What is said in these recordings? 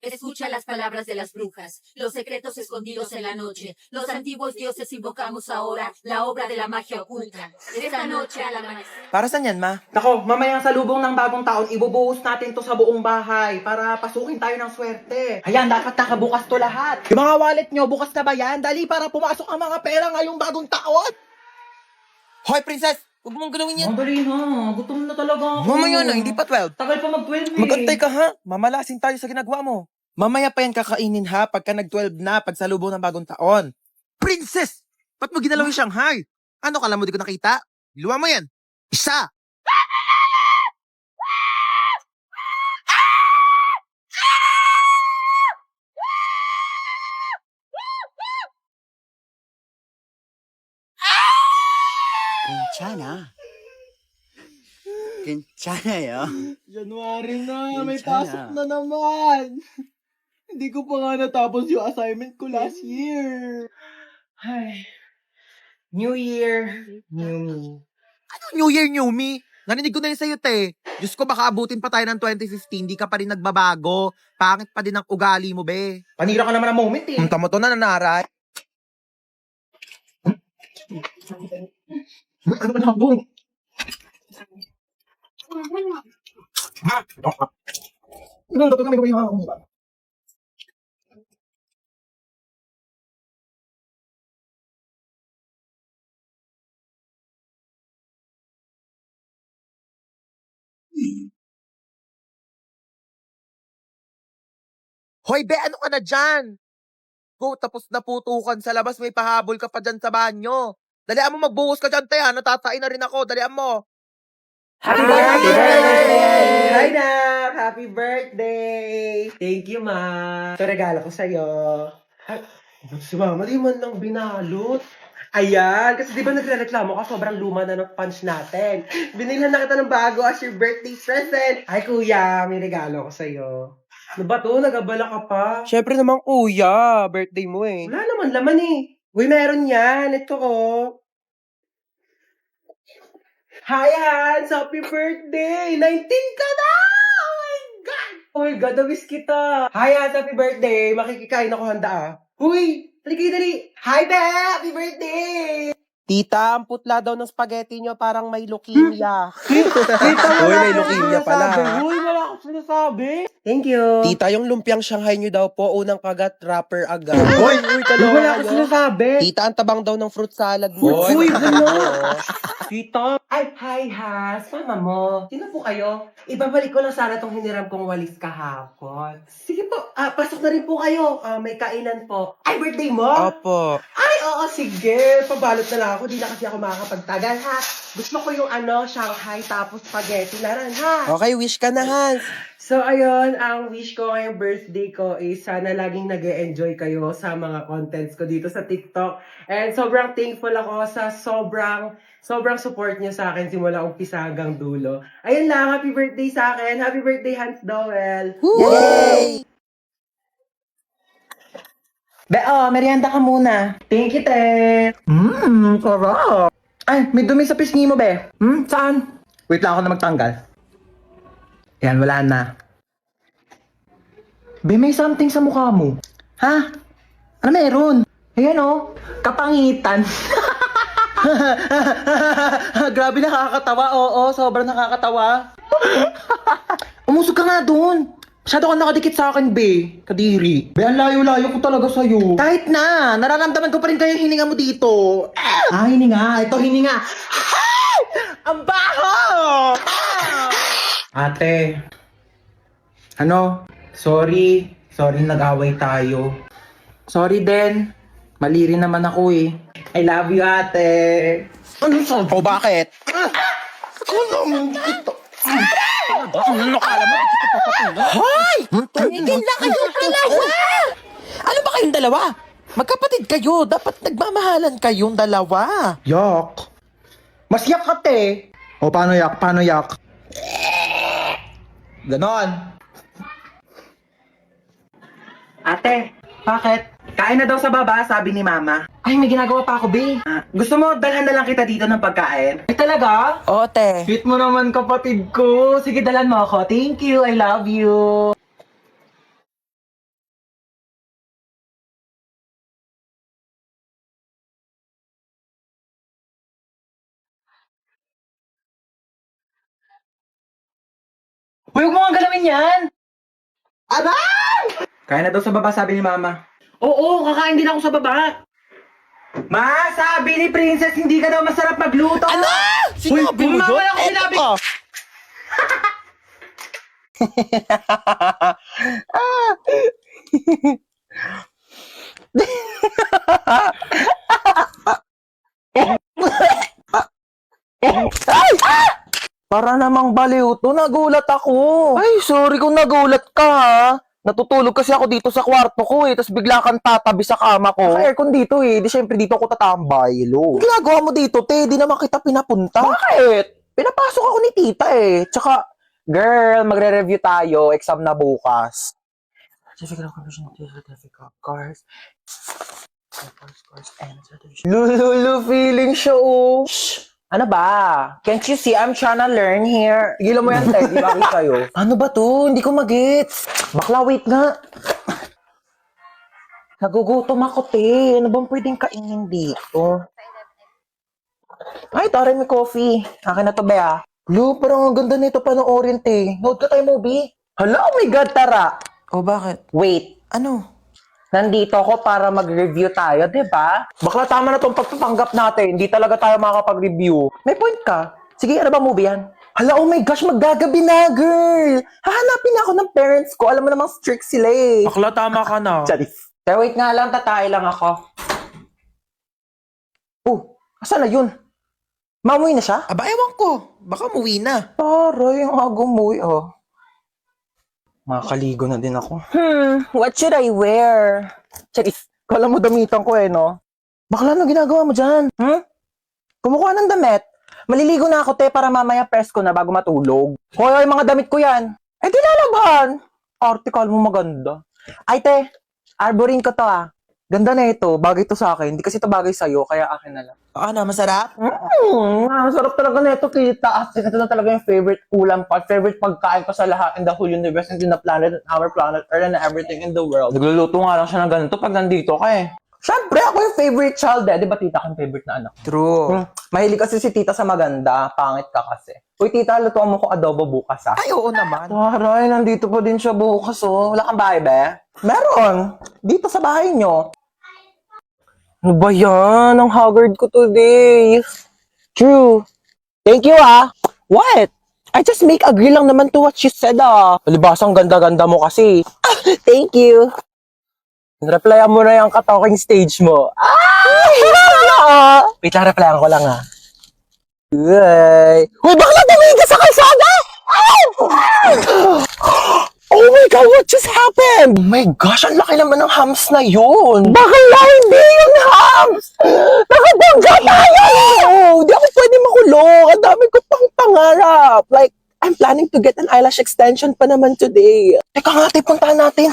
Escucha las palabras de las brujas, los secretos escondidos en la noche. Los antiguos dioses invocamos ahora la obra de la magia oculta. Esta noche al amanecer. Para saan yan, ma? Nako, mamayang salubong ng bagong taon, ibubuhos natin to sa buong bahay para pasukin tayo ng swerte. Ayan, dapat nakabukas to lahat. Yung mga wallet nyo, bukas na ba yan? Dali para pumasok ang mga pera ngayong bagong taon. Hoy, princess! Huwag mong galawin yan. Madali na, gutom na talaga ako. Mamaya na, hindi pa 12. Tagal pa mag-12 eh. Magantay ka ha, mamalasin tayo sa ginagawa mo. Mamaya pa yan kakainin ha, pagka nag-12 na, pagsalubong ng bagong taon. Princess! Ba't mo ginalaw yung Shanghai? Ano, kala mo di ko nakita? Luwa mo yan. Isa! 괜찮아. 괜찮아요. January na, may 괜찮아. pasok na naman. Hindi ko pa nga natapos yung assignment ko last year. Ay. New Year, new me. Ano New Year, New Me? Narinig ko na yun sa'yo, te. Diyos ko, baka abutin pa tayo ng 2015, di ka pa rin nagbabago. Pangit pa din ang ugali mo, be. Panira ka naman ang moment eh. Tamo to na nanaray. Ano ba nakabong? Ano dapat kami gawin ako? Hoy, be, ano ka na dyan? Go, tapos naputukan sa labas, may pahabol ka pa dyan sa banyo. Dalian mo, magbuhos ka dyan, te, ha? Natatain na rin ako. Dalian mo. Happy birthday! Hi, Nak! Happy birthday! Thank you, Ma. Ito regalo ko sa'yo. Ay, si Mama, di man lang binalot. Ayan, kasi di ba nagre-reklamo ka, sobrang luma na ng punch natin. Binilhan na kita ng bago as your birthday present. Ay, Kuya, may regalo ko sa'yo. Ano ba to? Nagabala ka pa? Siyempre naman, kuya. Birthday mo eh. Wala naman laman eh. Uy, meron yan. Ito oh. Hi, Hans! Happy birthday! 19 ka na! Oh my God! Oh my God, na-miss kita. Hi, Hans! Happy birthday! Makikikain ako handa ah. Huy! Halika dali! Hi, Be! Happy birthday! Tita, ang putla daw ng spaghetti nyo parang may leukemia. Tita, Uy, may leukemia pala. Uy, wala akong sinasabi. Thank you. Tita, yung lumpiang Shanghai nyo daw po, unang kagat, wrapper agad. Uy, wala akong sinasabi. Tita, ang tabang daw ng fruit salad mo. Uy, ano? Tita. Ay, hi, Has. Mama mo. Sino po kayo? Ibabalik ko lang sana tong hiniram kong walis kahapon. Sige po, pasok na rin po kayo. May kainan po. Ay, birthday mo? Opo. Ay, oo, sige. Pabalot na lang ako. Di na kasi ako makakapagtagal, ha? Gusto ko yung Shanghai tapos spaghetti na rin, ha? Okay, wish ka na, Hans. So, ayun, ang wish ko ngayong birthday ko is sana laging nag-e-enjoy kayo sa mga contents ko dito sa TikTok. And sobrang thankful ako sa sobrang support niyo sa akin simula umpisa hanggang dulo. Ayun lang, happy birthday sa akin. Happy birthday, Hans Dowell. Yay! Merienda ka muna. Thank you, te. Sarap. Ay, may dumi sa pisngi mo, be. Saan? Wait lang ako na magtanggal. Yan, wala na. Be, may something sa mukha mo. Ha? Ano meron? Ayan oh, kapangitan. Grabe, nakakatawa. Oo, sobrang nakakatawa. Umusog ka nga doon. Masyado ka nakadikit sa akin, be. Kadiri. Be, ang layo-layo ko talaga sa'yo. Kahit na, nararamdaman ko pa rin kayo yung hininga mo dito. Hininga. Ito, hininga. Ang baho! Ate, sorry nag-away tayo. Sorry din, mali rin naman ako eh. I love you, ate. Ano sabi? O bakit? Ano kala mo? Hoy! Tumigil na kayong dalawa! Ano ba kayong dalawa? Magkapatid kayo. Dapat nagmamahalan kayong dalawa. Yak. Mas yak ka, te. O, paano yak? Ganon. Ate, bakit? Kain na daw sa baba, sabi ni Mama. Ay, may ginagawa pa ako, be. Gusto mo, dalhan na lang kita dito ng pagkain? Ay, talaga? O, te. Sweet mo naman, kapatid ko. Sige, dalhan mo ako. Thank you, I love you. Huwag mo nga galawin yan! Kaya na daw sa baba, sabi ni Mama. Oo, kakain din ako sa baba. Ma, sabi ni Princess, hindi ka daw masarap magluto. Ano? Sinabi mo Ma, yun? wala akong sinabi. Para namang baliw to, nagulat ako. Ay, sorry kung nagulat ka ha. Natutulog kasi ako dito sa kwarto ko tapos bigla kang tatabi sa kama ko. Naka-aircon dito di syempre dito ako tatambay, lo. Ginagawa mo dito, te, di naman kita pinapunta. Bakit? Pinapasok ako ni tita Tsaka, girl, magre-review tayo, exam na bukas. Certificate of completion, certificate of course. Lulu, feeling show. Shh! Ano ba? Can't you see I'm trying to learn here? Gilan mo yan, Ted. Di ba kayo? Ano ba to? Hindi ko magets. Bakla, wait nga. Nagugutom ako, te. Ano bang pwedeng kainin dito? Ay, tara, may coffee. Akin na to, Bea. Lo, parang ang ganda nito panoorin, te. Nood ka tayo, movie. Hala, oh my God, tara. Oh, bakit? Wait. Ano? Nandito ako para mag-review tayo, di ba? Bakla, tama na tong pagpapanggap natin. Hindi talaga tayo makakapag-review. May point ka. Sige, ano ba movie yan? Hala, oh my gosh, maggagabi na, girl! Hahanapin ako ng parents ko. Alam mo namang strict sila Bakla, tama ka na. Charis. Pero wait nga lang, tatay lang ako. Oh, asan na yun? Mamuwi na siya? Aba, ewan ko. Baka muwi na. Taray, ang agong muwi, Makakaligo na din ako. What should I wear? Charis, kala mo damitan ko no? Bakla, ano ginagawa mo dyan? Kumukuha ng damit. Maliligo na ako, te, para mamaya press ko na bago matulog. Hoy, mga damit ko yan. Eh, di lalaban. Article mo maganda. Ay, te, arborin ko to Ganda na ito. Bagay to sa akin. Hindi kasi ito bagay sa'yo, kaya akin na lang. Ano, masarap? Masarap talaga na ito, kita. As ito na talaga yung favorite ulam pa. Favorite pagkain ko sa lahat in the whole universe and in the planet and our planet Earth and everything in the world. Nagluluto nga lang siya ng ganito pag nandito ka Siyempre, ako yung favorite child Di ba tita ko yung favorite na anak? True. Mahilig kasi si tita sa maganda. Pangit ka kasi. Uy, tita, lutuan mo ko adobo bukas Ay, oo naman. Taray, nandito pa din siya bukas Wala kang bahay, be? Meron. Dito sa bahay nyo. Ano ba yan? Ang haggard ko today. True. Thank you, What? I just make agree lang naman to what she said, Palibasang ganda-ganda mo kasi. Thank you. Replyan mo na yung ka-talking stage mo. Wait lang, replyan ko lang, Uy! Uy, bakla tumingin ka sa kalsada! Oh my God, what just happened? Oh my gosh, ang laki naman ng hams na yun. Bakla, hindi yun hams! Nakabangga tayo! Hindi ako pwede makulong. Ang dami ko pang pangarap. Like, I'm planning to get an eyelash extension pa naman today. Teka nga, puntahan natin.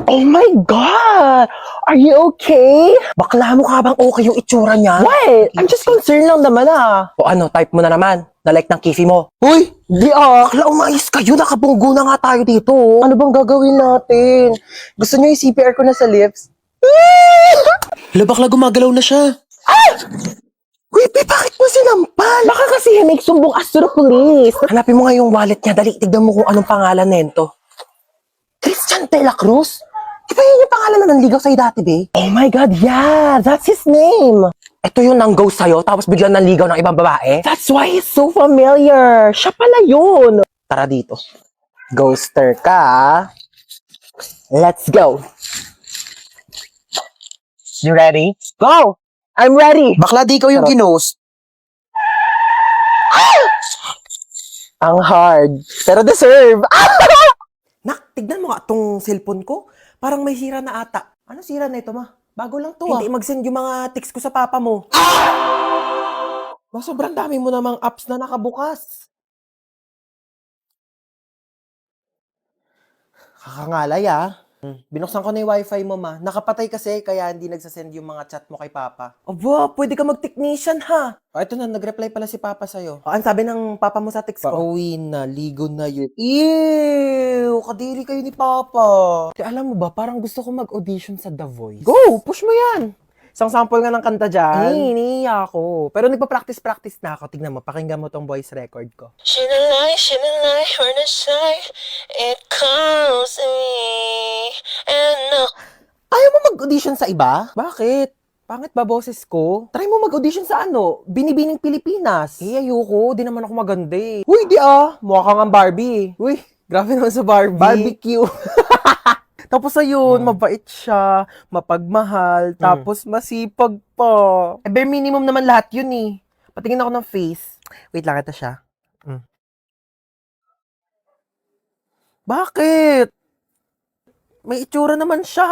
Oh my God! Are you okay? Bakla, mukha bang okay yung itsura niya? What? I'm just concerned lang naman O ano, type mo na naman. Na-like ng kifi mo. Uy! Di Bakla, umayos kayo. Nakabunggo na nga tayo dito. Ano bang gagawin natin? Gusto niyo yung CPR ko na sa lips? Hala, bakla, gumagalaw na siya. Wait, bakit mo sinampal? Baka kasi may sumbong astro police. Hanapin mo nga yung wallet niya. Dali, tignan mo kung anong pangalan nito. Christian de la Cruz? Di ba yun yung pangalan na nanligaw sa'yo dati, be? Oh my God, yeah! That's his name! Ito yung nang-ghost sa'yo, tapos biglang nanligaw ng ibang babae? That's why he's so familiar! Siya pala yun! Tara dito. Ghoster ka, Let's go! You ready? Go! I'm ready! Bakla, di ko yung ginost. Ang hard, pero deserve! Nak, tignan mo nga itong cellphone ko. Parang may sira na ata. Ano sira na ito, ma? Bago lang to, Hindi mag-send yung mga text ko sa papa mo. Sobrang dami mo namang apps na nakabukas. Kakangalay, Binuksan ko na yung wifi mo, ma. Nakapatay kasi, kaya hindi nagsasend yung mga chat mo kay papa. Aba, pwede ka mag-technician, ha? Ito na, nag-reply pala si papa sa'yo. Ang sabi ng papa mo sa text ko? Pauwi na, ligo na yun. Ew! Kadiri kayo ni papa. Alam mo ba, parang gusto ko mag-audition sa The Voice. Go! Push mo yan! Isang sample nga ng kanta dyan. Iniiya ako. Pero nagpa-practice na ako. Tignan mo, pakinggan mo tong voice record ko. Shinalay, we're not shy. It calls me. And no. Ayaw mo mag-audition sa iba? Bakit? Pangit ba boses ko? Try mo mag-audition sa Binibining Pilipinas. Ayoko. Di naman ako maganda eh. Uy, di mukha kang ang Barbie. Uy, grabe naman sa Barbie. Barbecue. Tapos ayun, mabait siya, mapagmahal, tapos masipag pa. Bare minimum naman lahat yun eh. Patingin ako ng face. Wait lang, ito siya. Bakit? May itsura naman siya.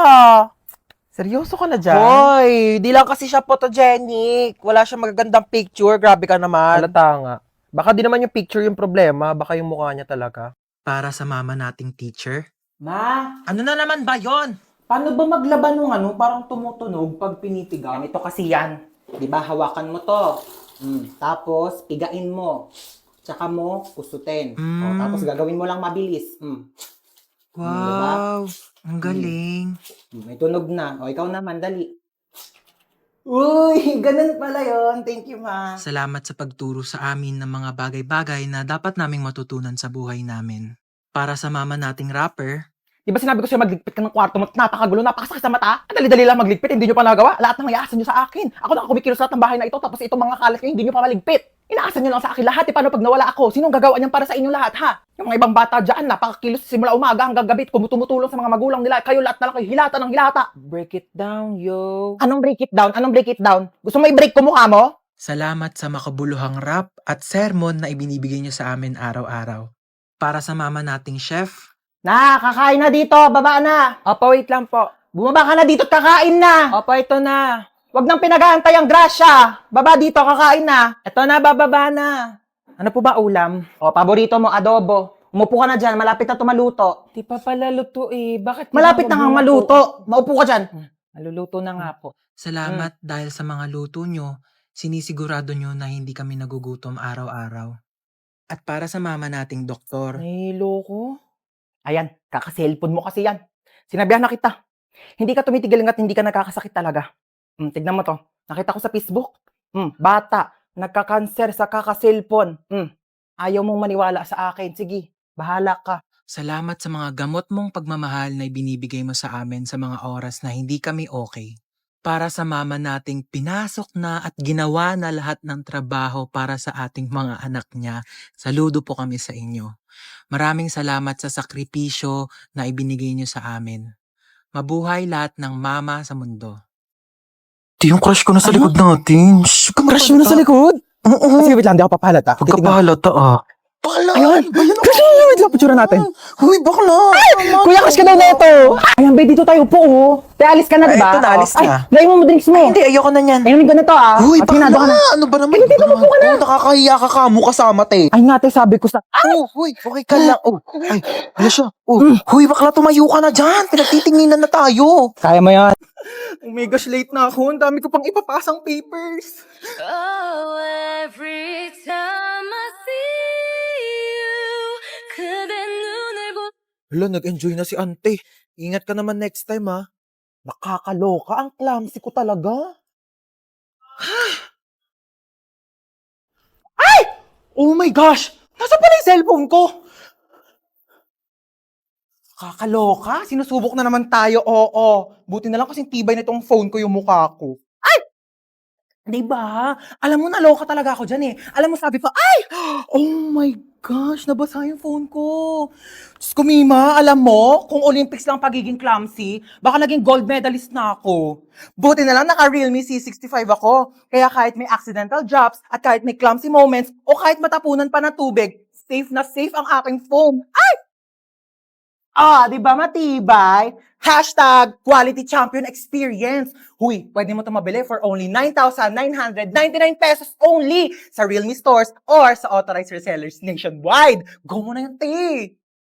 Seryoso ka na dyan? Hoy, di lang kasi siya photogenic. Wala siya magagandang picture. Grabe ka naman. Halata nga. Baka di naman yung picture yung problema. Baka yung mukha niya talaga. Para sa mama nating teacher. Ma, Ano na naman ba yon? paano ba maglaban ng parang tumutunog pag pinitigaw? Ito kasi yan. Di ba, hawakan mo to. Tapos, pigain mo. Tsaka mo, kusutin. O, tapos gagawin mo lang mabilis. Wow, ang galing. May tunog na. O, ikaw naman, dali. Uy, ganun pala yon. Thank you, ma. Salamat sa pagturo sa amin ng mga bagay-bagay na dapat naming matutunan sa buhay namin. Para sa mama nating rapper, Di ba sinabi ko sa'yo magligpit ka ng kwarto mo at napakagulo, napakasakit sa mata? Ang dali-dali lang magligpit, hindi nyo pa nagawa. Lahat ng iaasan nyo sa akin. Ako na kumikilos lahat ng bahay na ito, tapos itong mga kalat nyo, hindi nyo pa maligpit. Inaasan nyo lang sa akin lahat. Paano pag nawala ako? Sinong gagawa niyan para sa inyo lahat, ha? Yung mga ibang bata dyan, napakakilos simula umaga hanggang gabi, tumutulong sa mga magulang nila. Kayo lahat na lang kayo, hilata ng hilata. Break it down, yo. Anong break it down? Anong break it down? Gusto mo i-break ko mukha mo? salamat sa makabuluhang rap at sermon na ibinibigay niyo sa amin araw-araw. Para sa mama nating chef, Kakain na dito, baba na. Opo, wait lang po. Bumaba ka na dito at kakain na. Opo, ito na. Huwag nang pinag-aantay ang grasya. Baba dito, kakain na. Ito na, bababa na. Ano po ba ulam? O, paborito mo, adobo. Umupo ka na dyan, malapit na tumaluto. Di pa pala luto eh. Bakit? Malapit na nga maluto. Maupo ka dyan. Maluluto na nga po. salamat dahil sa mga luto nyo, sinisigurado nyo na hindi kami nagugutom araw-araw. At para sa mama nating doktor, Ay, loko. Ayan, kaka-cellphone mo kasi yan. Sinabihan na kita. Hindi ka tumitigil hanggat hindi ka nagkakasakit talaga. Tignan mo to. Nakita ko sa Facebook. Bata, nagka-cancer sa kaka-cellphone. Ayaw mong maniwala sa akin. Sige, bahala ka. salamat sa mga gamot mong pagmamahal na ibinibigay mo sa amin sa mga oras na hindi kami okay. Para sa mama nating pinasok na at ginawa na lahat ng trabaho para sa ating mga anak niya, saludo po kami sa inyo. Maraming salamat sa sakripisyo na ibinigay niyo sa amin. Mabuhay lahat ng mama sa mundo. Ito yung crush ko na sa likod natin. Shh, Crush mo na sa likod? Oo. Sige, wait lang, di ako papahalata. Huwag ka pahalata Pala! Ayun! Wait lang, picture natin. Huy, bakla! Kuya, crush ka daw na ito. Ayan, be, dito tayo po, oh. Te, alis ka na, Ay, diba? ito na, alis na. Ay, mo drinks mo. Hindi, ayoko na yan. Ayun, ganito, Huy, At hinado ka na. bakla! Ano ba naman? Hindi, mabuko ka na. Oh, nakakahiya ka ka. Mukha sama, te. Ay nga, te, sabi ko sa... Oh, huy, okay ka lang. Oh, ay, ano siya? Oh, huy, bakla, tumayo ka na dyan. Pinagtitinginan na tayo. Kaya mo yan. Oh my gosh, late na ako. Ang dami ko pang ipapasang papers. Oh, every time I see you, 그대 눈을 보. Hala, nag-enjoy na si ante. Ingat ka naman next time, ha? Nakakaloka. Ang clumsy ko talaga. Ay! Oh my gosh! Nasa pala yung cellphone ko? Kakaloka? Sinusubok na naman tayo, oo. Buti na lang kasing tibay na itong phone ko yung mukha ko. Ay! Diba? Alam mo, naloka talaga ako dyan eh. Alam mo, sabi pa, ay! Oh my gosh, nabasa yung phone ko. Diyos ko, Mima, alam mo, kung Olympics lang pagiging clumsy, baka naging gold medalist na ako. Buti na lang naka-Realme C65 ako. Kaya kahit may accidental drops, at kahit may clumsy moments, o kahit matapunan pa ng tubig, safe na safe ang aking phone. Ay! Di ba matibay? Hashtag quality champion experience. Huy, pwede mo ito mabili for only 9,999 pesos only sa Realme stores or sa authorized resellers nationwide. Go mo na yan, te!